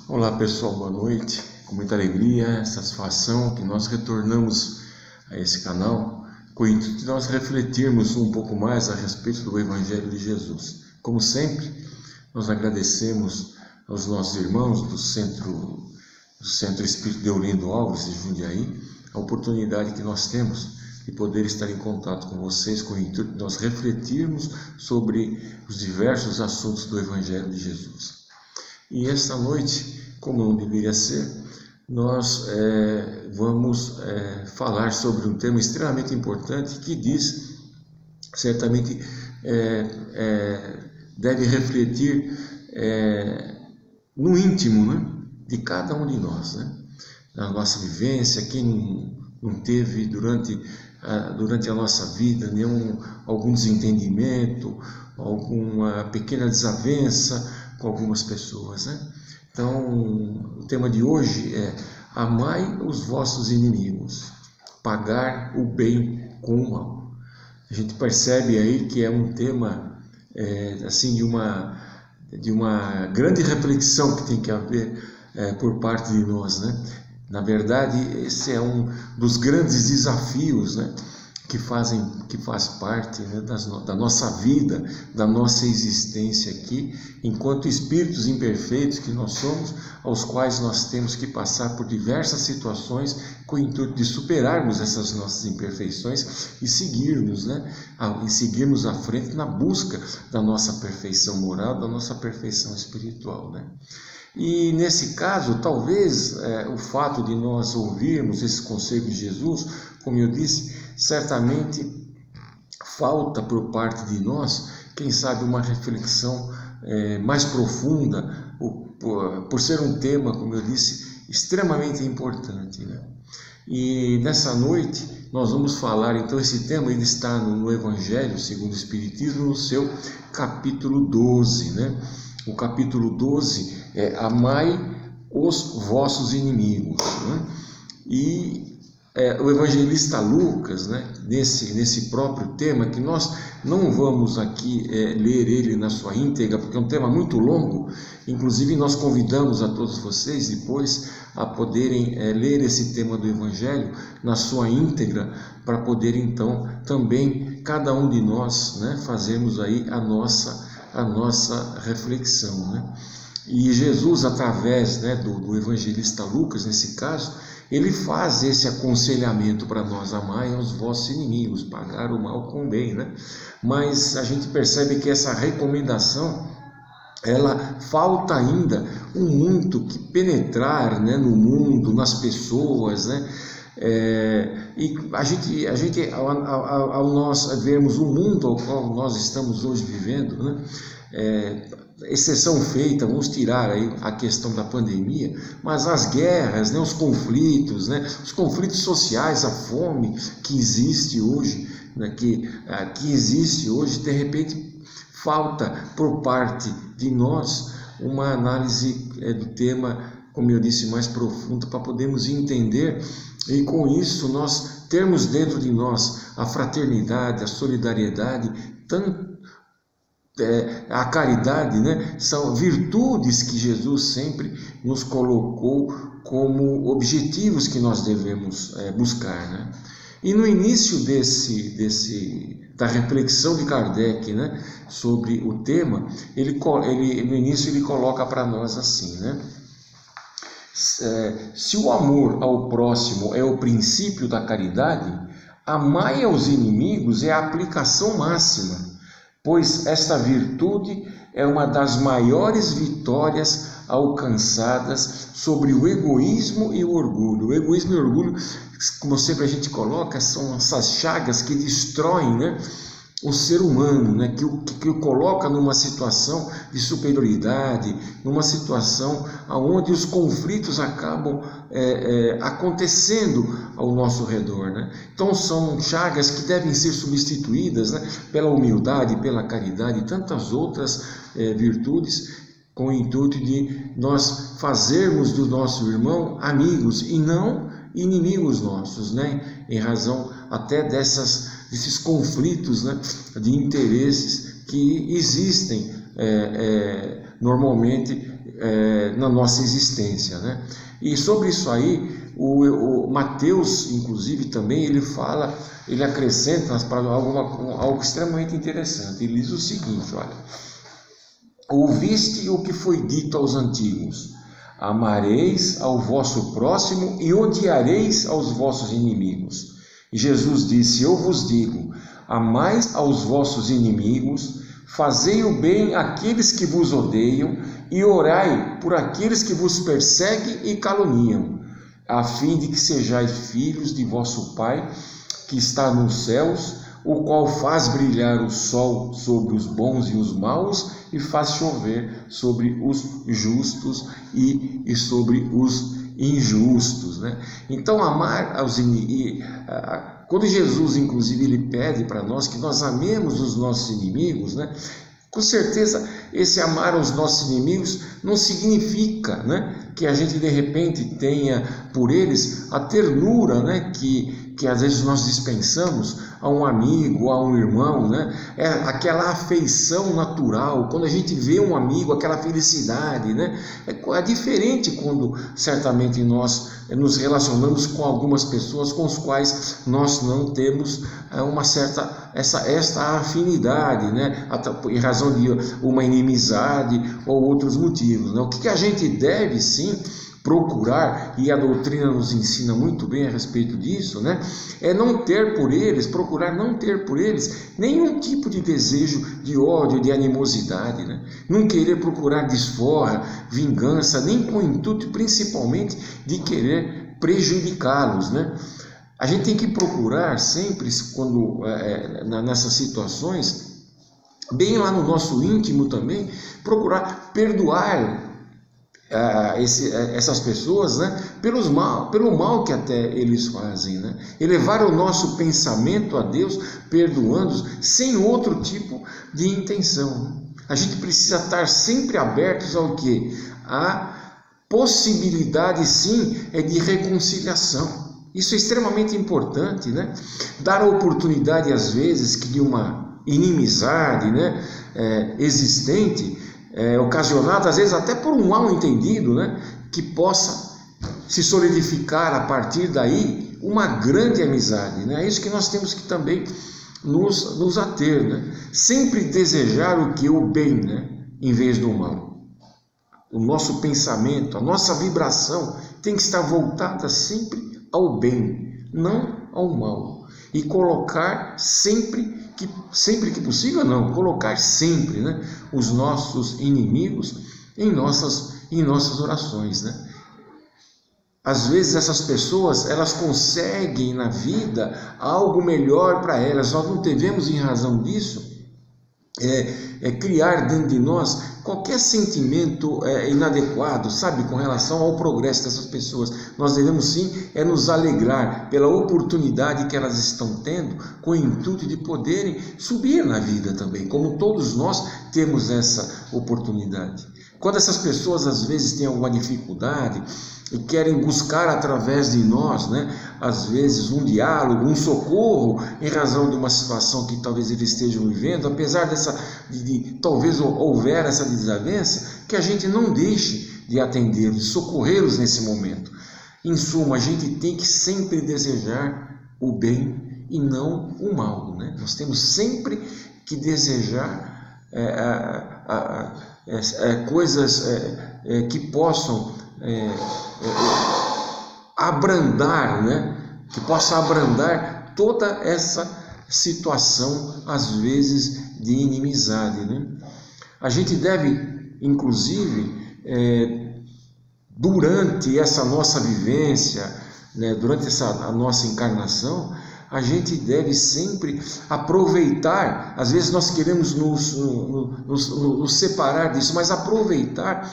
Olá pessoal, boa noite. Com muita alegria, satisfação que nós retornamos a esse canal com o intuito de nós refletirmos um pouco mais a respeito do Evangelho de Jesus. Como sempre, nós agradecemos aos nossos irmãos do Centro Espírito Deolindo Alves de Jundiaí a oportunidade que nós temos de poder estar em contato com vocês com o intuito de nós refletirmos sobre os diversos assuntos do Evangelho de Jesus. E esta noite, como não deveria ser, nós vamos falar sobre um tema extremamente importante que diz, certamente deve refletir no íntimo, né, de cada um de nós, né? Na nossa vivência, quem não teve durante a nossa vida algum desentendimento, alguma pequena desavença com algumas pessoas, né? Então, o tema de hoje é: amai os vossos inimigos, pagar o bem com o mal. A gente percebe aí que é um tema assim de uma grande reflexão que tem que haver por parte de nós, né? Na verdade, esse é um dos grandes desafios, né, que faz parte, né, da nossa vida, da nossa existência aqui, enquanto espíritos imperfeitos que nós somos, aos quais nós temos que passar por diversas situações com o intuito de superarmos essas nossas imperfeições e seguirmos, né, seguirmos à frente na busca da nossa perfeição moral, da nossa perfeição espiritual, né? E nesse caso, talvez o fato de nós ouvirmos esse conselho de Jesus, como eu disse, certamente falta por parte de nós, quem sabe, uma reflexão mais profunda, por ser um tema, como eu disse, extremamente importante, né? E nessa noite nós vamos falar, então, esse tema ele está no Evangelho segundo o Espiritismo, no seu capítulo 12, né? O capítulo 12 é: amai os vossos inimigos, né? E o evangelista Lucas, né, nesse próprio tema, que nós não vamos aqui ler ele na sua íntegra, porque é um tema muito longo. Inclusive nós convidamos a todos vocês depois a poderem ler esse tema do Evangelho na sua íntegra, para poder então também cada um de nós, né, fazermos aí a nossa reflexão, né? E Jesus, através, né, do evangelista Lucas, nesse caso, ele faz esse aconselhamento para nós: amai os vossos inimigos, pagar o mal com o bem, né? Mas a gente percebe que essa recomendação, ela falta ainda muito que penetrar, né, no mundo, nas pessoas, né? E a gente ao nós vermos o mundo ao qual nós estamos hoje vivendo, né, exceção feita, vamos tirar aí a questão da pandemia, mas as guerras, né, os conflitos sociais, a fome que existe hoje, né, que existe hoje, de repente falta por parte de nós uma análise do tema, como eu disse, mais profunda, para podermos entender e com isso nós termos dentro de nós a fraternidade, a solidariedade, a caridade, né? São virtudes que Jesus sempre nos colocou como objetivos que nós devemos buscar, né? E no início da reflexão de Kardec, né, sobre o tema, no início ele coloca para nós assim, né? Se o amor ao próximo é o princípio da caridade, amai aos inimigos é a aplicação máxima, pois esta virtude é uma das maiores vitórias alcançadas sobre o egoísmo e o orgulho. O egoísmo e o orgulho, como sempre a gente coloca, são essas chagas que destroem, né, o ser humano, né, que o coloca numa situação de superioridade, numa situação onde os conflitos acabam acontecendo ao nosso redor, né? Então são chagas que devem ser substituídas, né, pela humildade, pela caridade e tantas outras virtudes, com o intuito de nós fazermos do nosso irmão amigos e não inimigos nossos, né? Em razão até desses conflitos, né, de interesses que existem normalmente na nossa existência, né? E sobre isso aí, o Mateus, inclusive, também ele acrescenta nas palavras algo extremamente interessante. Ele diz o seguinte: olha, ouviste o que foi dito aos antigos: amareis ao vosso próximo e odiareis aos vossos inimigos. E Jesus disse: eu vos digo, amais aos vossos inimigos, fazei o bem àqueles que vos odeiam e orai por aqueles que vos perseguem e caluniam, a fim de que sejais filhos de vosso Pai que está nos céus, o qual faz brilhar o sol sobre os bons e os maus e faz chover sobre os justos e sobre os injustos, né? Então, amar aos inimigos, quando Jesus, inclusive, ele pede para nós que nós amemos os nossos inimigos, né? Com certeza, esse amar aos nossos inimigos não significa, né, que a gente de repente tenha por eles a ternura, né, que às vezes nós dispensamos a um amigo, a um irmão, né? É aquela afeição natural, quando a gente vê um amigo, aquela felicidade, né? É diferente quando certamente nós nos relacionamos com algumas pessoas com as quais nós não temos esta afinidade, né? Em razão de uma inimizade ou outros motivos, né? O que a gente deve sim procurar, e a doutrina nos ensina muito bem a respeito disso, né? É procurar não ter por eles nenhum tipo de desejo de ódio, de animosidade, né? Não querer procurar desforra, vingança, nem com o intuito principalmente de querer prejudicá-los, né? A gente tem que procurar sempre, nessas situações, bem lá no nosso íntimo também, procurar perdoar essas pessoas, né, pelo mal que até eles fazem, né? Elevar o nosso pensamento a Deus, perdoando-os, sem outro tipo de intenção. A gente precisa estar sempre abertos ao quê? A possibilidade, sim, de reconciliação. Isso é extremamente importante, né? Dar a oportunidade, às vezes, que de uma inimizade, né, existente, ocasionada às vezes até por um mal entendido, né, que possa se solidificar a partir daí uma grande amizade, né? É isso que nós temos que também nos ater, né? Sempre desejar o bem, né, em vez do mal. O nosso pensamento, a nossa vibração tem que estar voltada sempre ao bem, não ao mal. E colocar sempre que possível, colocar sempre, né, os nossos inimigos em nossas orações, né? Às vezes essas pessoas, elas conseguem na vida algo melhor para elas. Nós não devemos, em razão disso, criar dentro de nós qualquer sentimento inadequado, sabe, com relação ao progresso dessas pessoas. Nós devemos sim nos alegrar pela oportunidade que elas estão tendo, com o intuito de poderem subir na vida também, como todos nós temos essa oportunidade. Quando essas pessoas às vezes têm alguma dificuldade e querem buscar através de nós, né, às vezes um diálogo, um socorro, em razão de uma situação que talvez eles estejam vivendo, apesar de talvez houver essa desavença, que a gente não deixe de atendê-los, de socorrê-los nesse momento. Em suma, a gente tem que sempre desejar o bem e não o mal, né? Nós temos sempre que desejar coisas que possam abrandar, né? Que possa abrandar toda essa situação, às vezes, de inimizade, né? A gente deve, inclusive, durante essa nossa vivência, né, durante a nossa encarnação, a gente deve sempre aproveitar. Às vezes nós queremos nos separar disso, mas aproveitar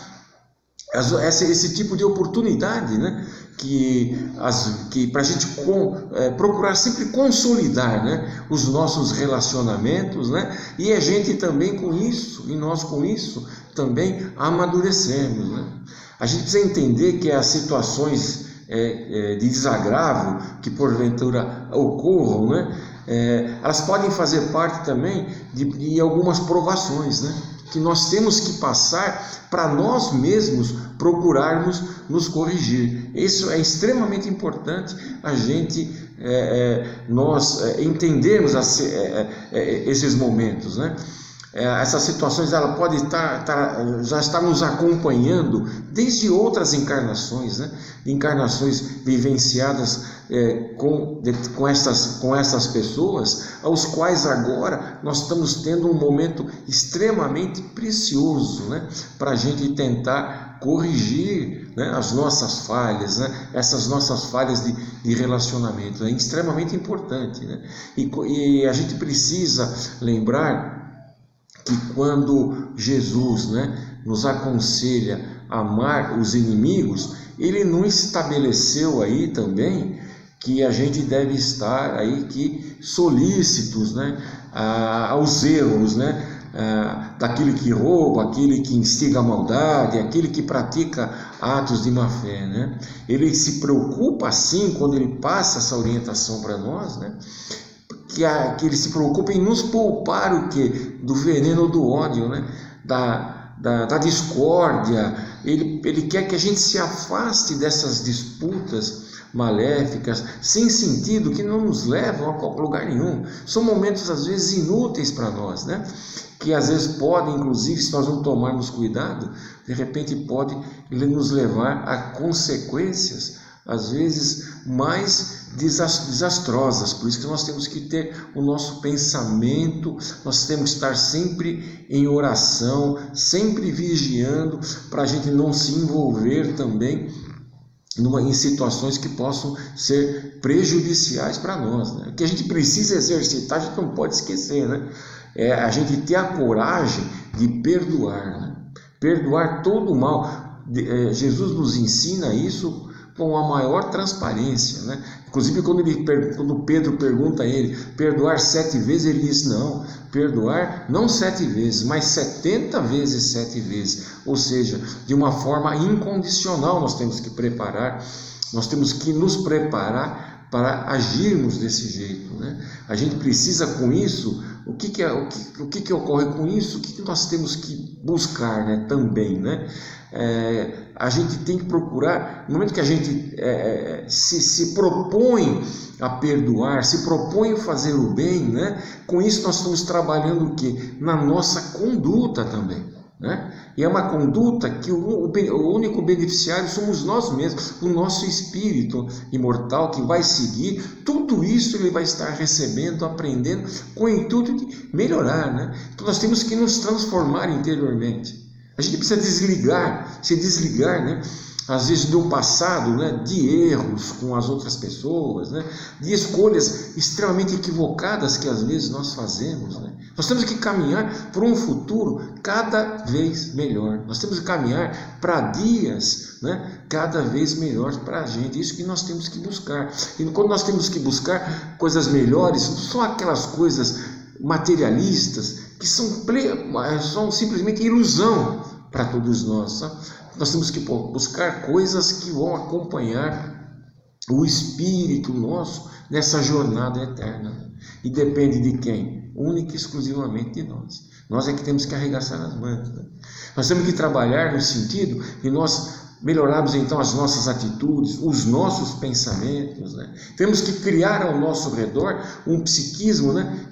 esse tipo de oportunidade, né? Que para a gente procurar sempre consolidar, né, os nossos relacionamentos, né? E a gente também com isso, e nós com isso também amadurecemos, né? A gente precisa entender que as situações de desagravo que porventura ocorram, né, elas podem fazer parte também de algumas provações, né? que nós temos que passar para nós mesmos procurarmos nos corrigir. Isso é extremamente importante a gente, nós entendermos esses momentos, né? Essas situações ela pode já estar nos acompanhando desde outras encarnações, né? Encarnações vivenciadas com essas pessoas, aos quais agora nós estamos tendo um momento extremamente precioso, né? Para a gente tentar corrigir, né, as nossas falhas, né? Essas nossas falhas de relacionamento. É extremamente importante, né? E a gente precisa lembrar que quando Jesus, né, nos aconselha a amar os inimigos, ele não estabeleceu aí também que a gente deve estar aí solícitos, né, aos erros, né, daquele que rouba, aquele que instiga a maldade, aquele que pratica atos de má fé, né? Ele se preocupa assim quando ele passa essa orientação para nós, né? Que ele se preocupa em nos poupar o quê? Do veneno do ódio, né? Da discórdia. Ele quer que a gente se afaste dessas disputas maléficas, sem sentido, que não nos levam a lugar nenhum. São momentos, às vezes, inúteis para nós, né? Que às vezes podem, inclusive, se nós não tomarmos cuidado, de repente pode nos levar a consequências, às vezes, mais desastrosas. Por isso que nós temos que ter o nosso pensamento, nós temos que estar sempre em oração, sempre vigiando, para a gente não se envolver também em situações que possam ser prejudiciais para nós, né? O que a gente precisa exercitar, a gente não pode esquecer, né? É a gente ter a coragem de perdoar, né? Perdoar todo o mal. Jesus nos ensina isso com a maior transparência, né? Inclusive quando Pedro pergunta a ele, perdoar 7 vezes, ele diz, não, perdoar não 7 vezes, mas 70 vezes 7 vezes, ou seja, de uma forma incondicional nós temos que nos preparar para agirmos desse jeito, né? A gente precisa com isso, o que ocorre com isso, o que nós temos que buscar, né, também, né? A gente tem que procurar, no momento que a gente se propõe a perdoar, se propõe a fazer o bem, né? Com isso nós estamos trabalhando o quê? Na nossa conduta também, né? E é uma conduta que o único beneficiário somos nós mesmos, o nosso espírito imortal que vai seguir, tudo isso ele vai estar recebendo, aprendendo, com o intuito de melhorar, né? Então nós temos que nos transformar interiormente. A gente precisa se desligar, né? Às vezes do passado, né? De erros com as outras pessoas, né? De escolhas extremamente equivocadas que às vezes nós fazemos, né? Nós temos que caminhar para um futuro cada vez melhor. Nós temos que caminhar para dias, né? Cada vez melhores para a gente. Isso que nós temos que buscar. E quando nós temos que buscar coisas melhores, não são aquelas coisas materialistas que são simplesmente ilusão para todos nós. Tá? Nós temos que buscar coisas que vão acompanhar o espírito nosso nessa jornada eterna. E depende de quem? Única e exclusivamente de nós. Nós é que temos que arregaçar as mangas. Né? Nós temos que trabalhar no sentido de nós melhorarmos então as nossas atitudes, os nossos pensamentos, né? Temos que criar ao nosso redor um psiquismo, né,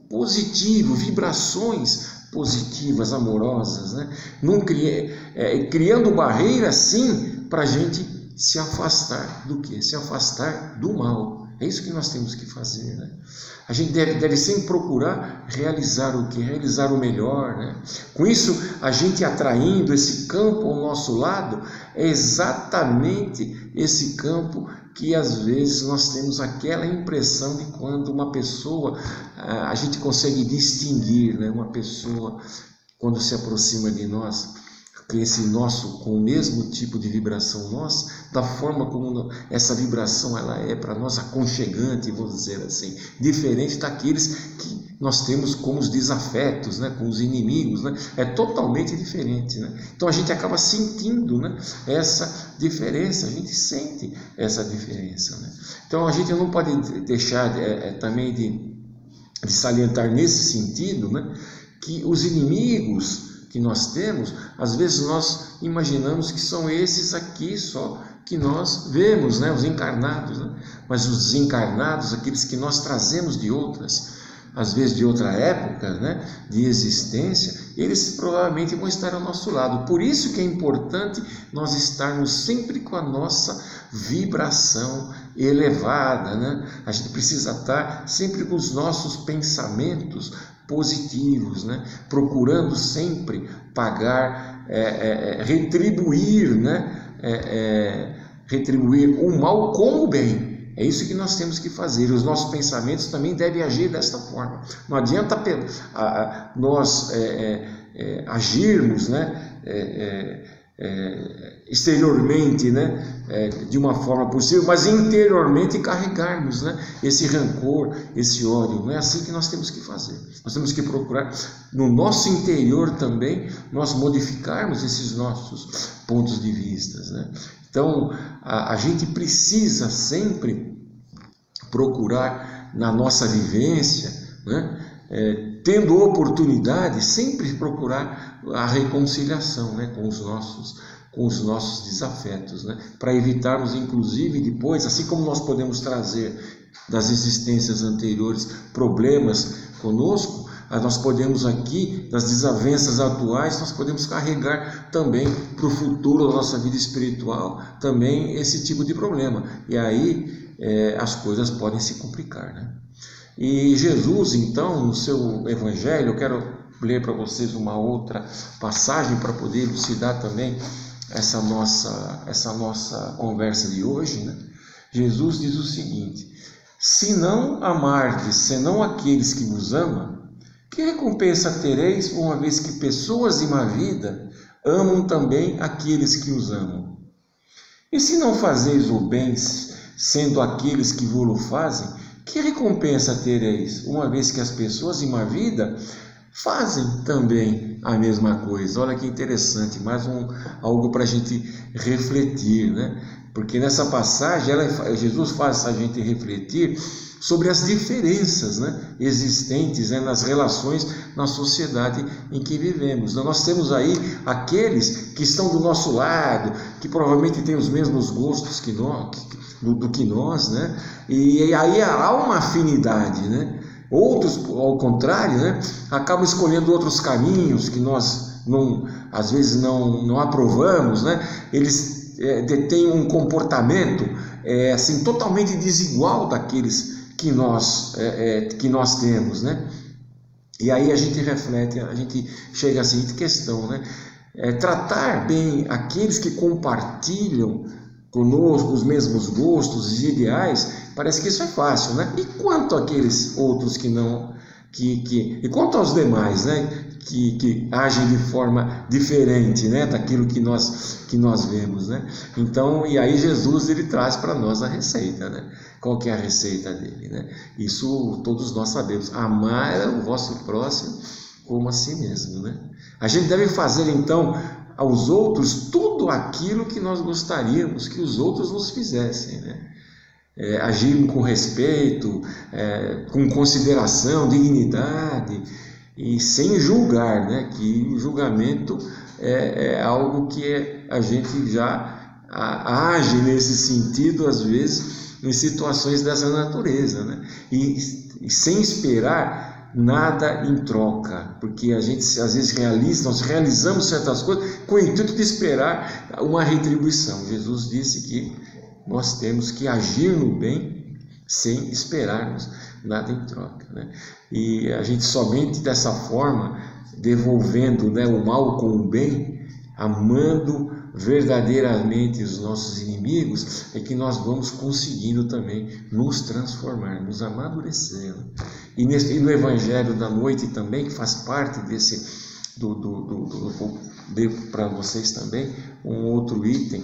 positivo, vibrações positivas, amorosas, né? Criando barreiras sim para a gente se afastar do quê? Se afastar do mal. É isso que nós temos que fazer, né? A gente deve sempre procurar realizar o quê? Realizar o melhor, né? Com isso, a gente atraindo esse campo ao nosso lado, é exatamente esse campo que às vezes nós temos aquela impressão de quando uma pessoa, a gente consegue distinguir, né? Uma pessoa, quando se aproxima de nós, com o mesmo tipo de vibração nossa, da forma como essa vibração ela é para nós aconchegante, vamos dizer assim, diferente daqueles que nós temos com os desafetos, né, com os inimigos, né, é totalmente diferente, né? Então a gente acaba sentindo, né, essa diferença, a gente sente essa diferença, né? Então a gente não pode deixar também de salientar nesse sentido, né, que os inimigos que nós temos, às vezes nós imaginamos que são esses aqui só que nós vemos, né? Os encarnados, né? Mas os desencarnados, aqueles que nós trazemos de outras, às vezes de outra época, né, de existência, eles provavelmente vão estar ao nosso lado. Por isso que é importante nós estarmos sempre com a nossa vibração elevada, né? A gente precisa estar sempre com os nossos pensamentos positivos, né? Procurando sempre pagar, retribuir, né? Retribuir o mal com o bem. É isso que nós temos que fazer. Os nossos pensamentos também devem agir desta forma. Não adianta nós agirmos, né, exteriormente, né, de uma forma possível, mas interiormente carregarmos, né, esse rancor, esse ódio. Não é assim que nós temos que fazer. Nós temos que procurar, no nosso interior também, nós modificarmos esses nossos pontos de vista, né? Então, a gente precisa sempre procurar na nossa vivência, né, tendo oportunidade, sempre procurar a reconciliação, né, com os nossos desafetos, né, para evitarmos, inclusive, depois, assim como nós podemos trazer das existências anteriores problemas conosco, nós podemos aqui, das desavenças atuais, nós podemos carregar também para o futuro da nossa vida espiritual também esse tipo de problema. E aí as coisas podem se complicar, né? E Jesus, então, no seu Evangelho, eu quero ler para vocês uma outra passagem para poder elucidar também essa nossa conversa de hoje, né? Jesus diz o seguinte: se não amardes senão aqueles que vos amam, que recompensa tereis, uma vez que pessoas de má vida amam também aqueles que os amam? E se não fazeis o bem, sendo aqueles que vô-lo fazem, que recompensa tereis, uma vez que as pessoas de má vida fazem também a mesma coisa? Olha que interessante, mais algo para a gente refletir, né? Porque nessa passagem Jesus faz a gente refletir sobre as diferenças, né, existentes, né, nas relações na sociedade em que vivemos. Então, nós temos aí aqueles que estão do nosso lado, que provavelmente têm os mesmos gostos que nós, né? E aí há uma afinidade, né? Outros, ao contrário, né, acabam escolhendo outros caminhos que nós às vezes não aprovamos, né? Eles detêm um comportamento assim, totalmente desigual daqueles que nós temos, né? E aí a gente reflete, a gente chega à seguinte questão, né? Tratar bem aqueles que compartilham conosco os mesmos gostos e ideais, parece que isso é fácil, né? E quanto àqueles outros que não, e quanto aos demais, né? Que agem de forma diferente, né, daquilo que nós vemos, né? Então, e aí Jesus ele traz para nós a receita, né? Qual que é a receita dele, né? Isso todos nós sabemos: amar o vosso próximo como a si mesmo, né? A gente deve fazer então aos outros tudo aquilo que nós gostaríamos que os outros nos fizessem, né? Agir com respeito, com consideração, dignidade, e sem julgar, né? Que o julgamento é algo que a gente já age nesse sentido, às vezes, em situações dessa natureza, né? E sem esperar nada em troca, porque a gente às vezes nós realizamos certas coisas com o intuito de esperar uma retribuição. Jesus disse que nós temos que agir no bem sem esperarmos nada em troca, né? E a gente somente dessa forma, devolvendo, né, o mal com o bem, amando verdadeiramente os nossos inimigos, é que nós vamos conseguindo também nos transformar, nos amadurecer. E no Evangelho da Noite também, que faz parte desse, para vocês também, um outro item,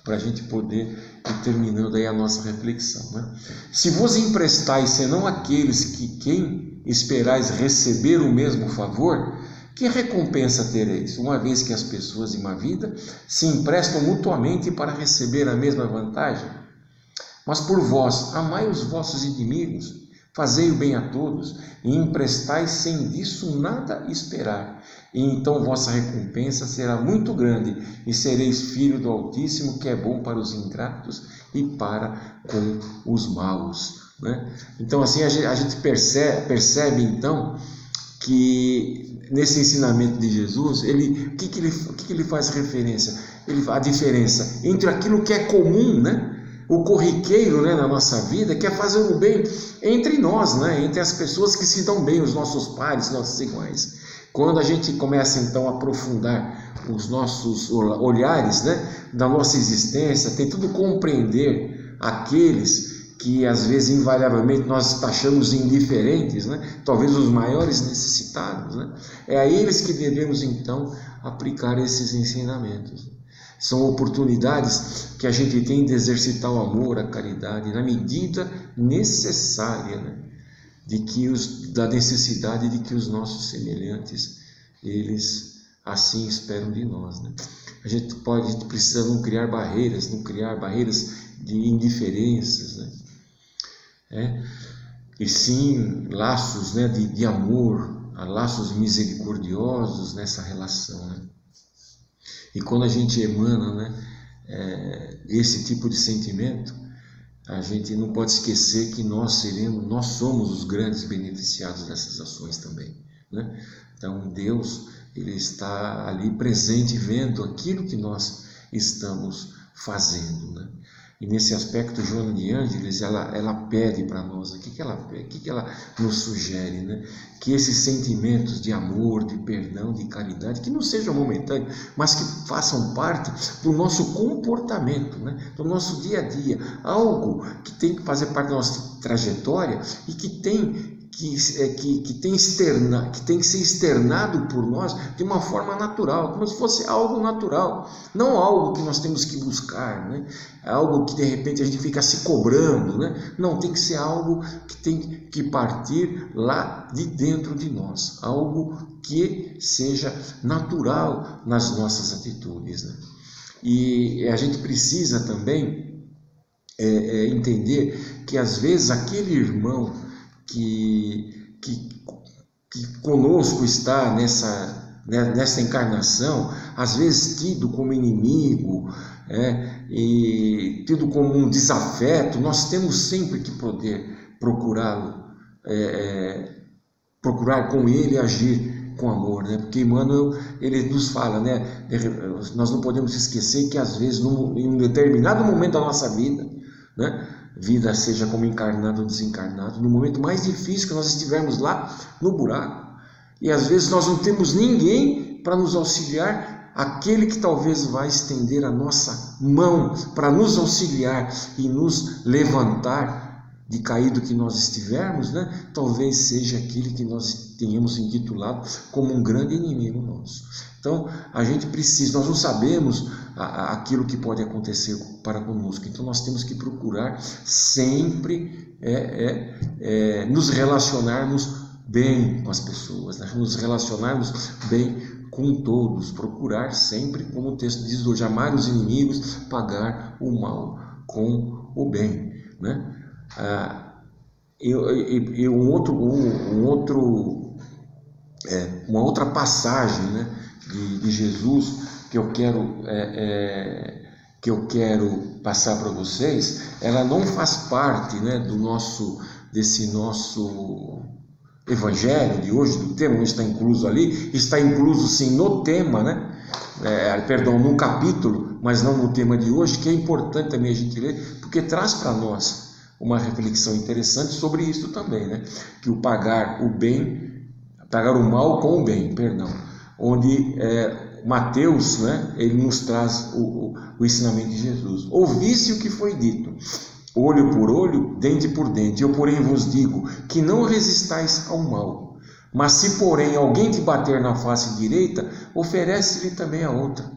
para a gente poder ir terminando aí a nossa reflexão, né? Se vos emprestais senão aqueles quem esperais receber o mesmo favor, que recompensa tereis, uma vez que as pessoas de má vida se emprestam mutuamente para receber a mesma vantagem? Mas por vós, amai os vossos inimigos, Fazei o bem a todos, e emprestai sem disso nada esperar. E então vossa recompensa será muito grande, e sereis filho do Altíssimo, que é bom para os ingratos e para com os maus. Né? Então assim a gente percebe então que nesse ensinamento de Jesus, o que ele faz referência? A diferença entre aquilo que é comum, né? O corriqueiro, né, na nossa vida, que é fazer o bem entre nós, né, entre as pessoas que se dão bem, os nossos pares, nossos iguais. Quando a gente começa então a aprofundar os nossos olhares, né, da nossa existência, tentando compreender aqueles que às vezes invariavelmente nós taxamos indiferentes, né, talvez os maiores necessitados, né, é a eles que devemos então aplicar esses ensinamentos. São oportunidades que a gente tem de exercitar o amor, a caridade, na medida necessária, né? Da necessidade de que os nossos semelhantes, eles assim esperam de nós. Né? A gente precisa não criar barreiras de indiferenças, né? E sim laços, né, de amor, laços misericordiosos nessa relação, né? E quando a gente emana, né, esse tipo de sentimento, a gente não pode esquecer que nós somos os grandes beneficiados dessas ações também, né? Então Deus, Ele está ali presente, vendo aquilo que nós estamos fazendo, né? E nesse aspecto, Joana de Ângeles, ela pede para nós, o que ela pede, o que ela nos sugere, né? Que esses sentimentos de amor, de perdão, de caridade, que não sejam momentâneos, mas que façam parte do nosso comportamento, né? Do nosso dia a dia, algo que tem que fazer parte da nossa trajetória e que tem que ser externado por nós de uma forma natural, como se fosse algo natural, não algo que nós temos que buscar, né? Algo que de repente a gente fica se cobrando, né? Não, tem que ser algo que tem que partir lá de dentro de nós, algo que seja natural nas nossas atitudes, né? E a gente precisa também entender que às vezes aquele irmão que conosco está nessa encarnação, às vezes tido como inimigo, e tido como um desafeto, nós temos sempre que poder procurá-lo, procurar com ele agir com amor, né? Porque Emmanuel, ele nos fala, né? Nós não podemos esquecer que às vezes em um determinado momento da nossa vida, né? Vida seja como encarnado ou desencarnado, no momento mais difícil que nós estivermos lá no buraco, e às vezes nós não temos ninguém para nos auxiliar, aquele que talvez vai estender a nossa mão para nos auxiliar e nos levantar de caído que nós estivermos, né? Talvez seja aquele que nós tenhamos intitulado como um grande inimigo nosso. Então, a gente precisa, nós não sabemos aquilo que pode acontecer para conosco, então nós temos que procurar sempre nos relacionarmos bem com as pessoas, né? Nos relacionarmos bem com todos, procurar sempre, como o texto diz hoje, amar os inimigos, pagar o mal com o bem, né? Uma outra passagem, né, de Jesus que eu quero passar para vocês, ela não faz parte, né, desse nosso evangelho de hoje, do tema, não está incluso ali, está incluso sim no tema, né? No capítulo, mas não no tema de hoje, que é importante também a gente ler, porque traz para nós uma reflexão interessante sobre isso também, né? Que o pagar o mal com o bem, onde Mateus, né, ele nos traz o ensinamento de Jesus. Ouviste o que foi dito, olho por olho, dente por dente. Eu, porém, vos digo que não resistais ao mal. Mas se, porém, alguém te bater na face direita, oferece-lhe também a outra.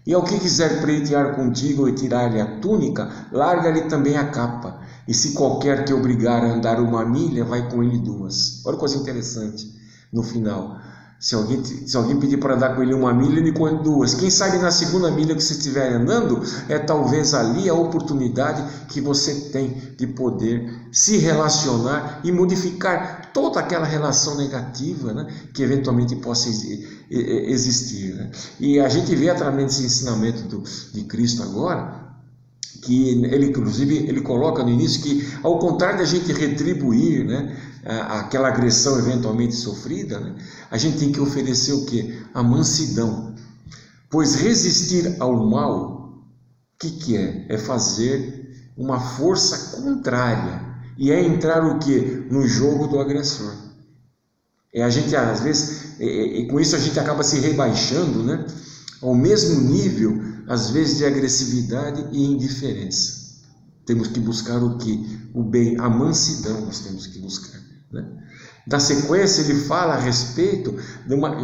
E ao que quiser pleitear contigo e tirar-lhe a túnica, larga-lhe também a capa. E se qualquer te obrigar a andar 1 milha, vai com ele 2. Olha que coisa interessante no final. Se alguém pedir para andar com ele 1 milha, ele corre 2. Quem sabe na 2ª milha que você estiver andando, é talvez ali a oportunidade que você tem de poder se relacionar e modificar toda aquela relação negativa, né, que eventualmente possa existir. Né? E a gente vê através desse ensinamento de Cristo agora, que ele, inclusive, ele coloca no início que, ao contrário da gente retribuir, né, aquela agressão eventualmente sofrida, né, a gente tem que oferecer o quê? A mansidão. Pois resistir ao mal, o que é? É fazer uma força contrária. E é entrar o quê? No jogo do agressor. A gente, às vezes, com isso a gente acaba se rebaixando, né, ao mesmo nível, às vezes, de agressividade e indiferença. Temos que buscar o que? O bem, a mansidão nós temos que buscar. Né? Na sequência, ele fala a respeito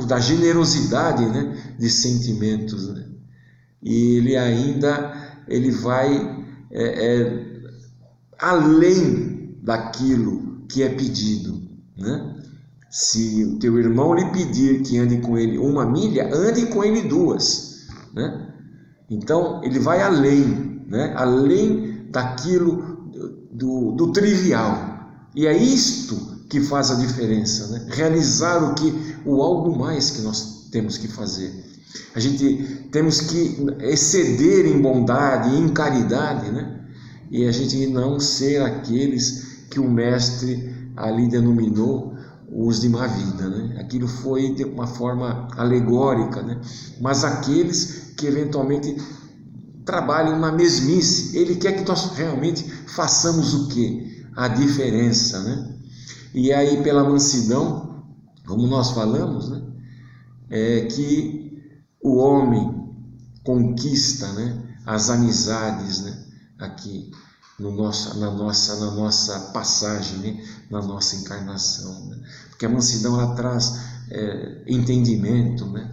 da generosidade, né, de sentimentos. Né? E ele vai além daquilo que é pedido. Né? Se o teu irmão lhe pedir que ande com ele 1 milha, ande com ele 2. Né? Então, ele vai além, né? Além daquilo do trivial. E é isto que faz a diferença, né? Realizar o algo mais que nós temos que fazer. A gente temos que exceder em bondade, em caridade, né? E a gente não ser aqueles que o Mestre ali denominou os de má vida, né? Aquilo foi de uma forma alegórica, né? Mas aqueles que eventualmente trabalham na mesmice, ele quer que nós realmente façamos o quê? A diferença, né? E aí, pela mansidão, como nós falamos, né, é que o homem conquista, né, as amizades, né, aqui na nossa passagem, né, na nossa encarnação, né? Porque a mansidão ela traz entendimento, né?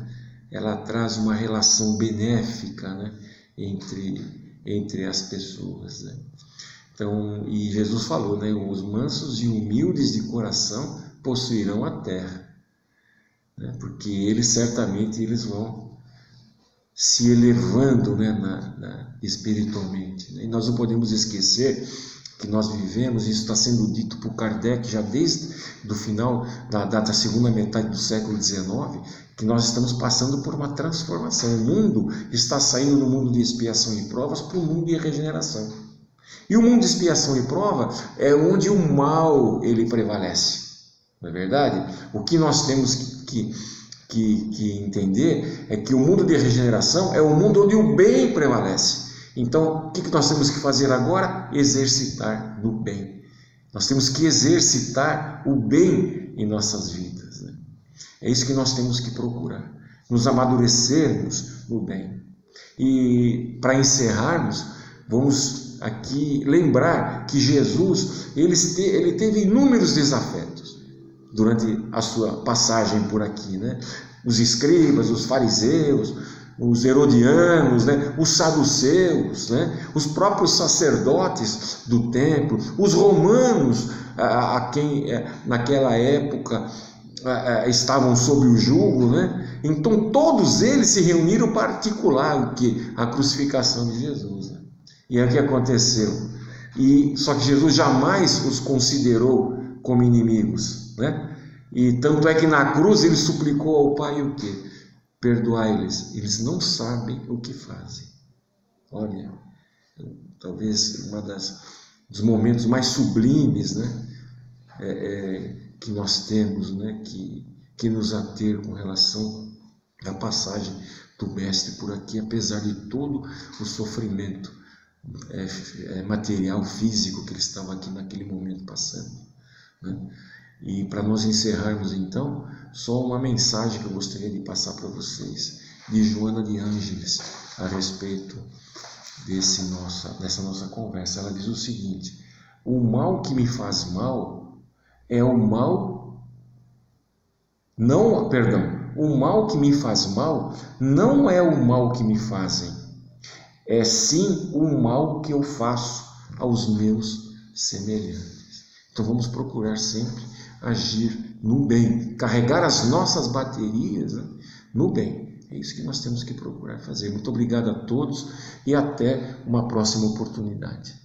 Ela traz uma relação benéfica, né, entre as pessoas. Né? Então, e Jesus falou, né, os mansos e humildes de coração possuirão a terra, né, porque eles certamente vão se elevando, né, espiritualmente. Né? E nós não podemos esquecer que nós vivemos, isso está sendo dito por Kardec já desde o final da segunda metade do século XIX, que nós estamos passando por uma transformação. O mundo está saindo do mundo de expiação e provas para o mundo de regeneração. E o mundo de expiação e prova é onde o mal ele prevalece. Não é verdade? O que nós temos que entender é que o mundo de regeneração é o mundo onde o bem prevalece. Então, o que nós temos que fazer agora? Exercitar no bem. Nós temos que exercitar o bem em nossas vidas. Né? É isso que nós temos que procurar. Nos amadurecermos no bem. E, para encerrarmos, vamos aqui lembrar que Jesus ele teve inúmeros desafetos durante a sua passagem por aqui. Né? Os escribas, os fariseus, os herodianos, né? Os saduceus, né? Os próprios sacerdotes do templo, os romanos, a quem naquela época estavam sob o jugo, né? Então todos eles se reuniram para articular a crucificação de Jesus. Né? E é o que aconteceu. Só que Jesus jamais os considerou como inimigos, né? E tanto é que na cruz ele suplicou ao Pai o quê? Perdoai-lhes, eles não sabem o que fazem. Olha, talvez dos momentos mais sublimes, né, que nós temos, né, que nos ater com relação à passagem do Mestre por aqui, apesar de todo o sofrimento material, físico que ele estava aqui naquele momento passando. Né? E para nós encerrarmos então, só uma mensagem que eu gostaria de passar para vocês, de Joana de Ângeles, a respeito dessa nossa conversa. Ela diz o seguinte: o mal que me faz mal é o mal... o mal que me faz mal não é o mal que me fazem, é sim o mal que eu faço aos meus semelhantes. Então vamos procurar sempre agir no bem, carregar as nossas baterias, né, no bem. É isso que nós temos que procurar fazer. Muito obrigado a todos e até uma próxima oportunidade.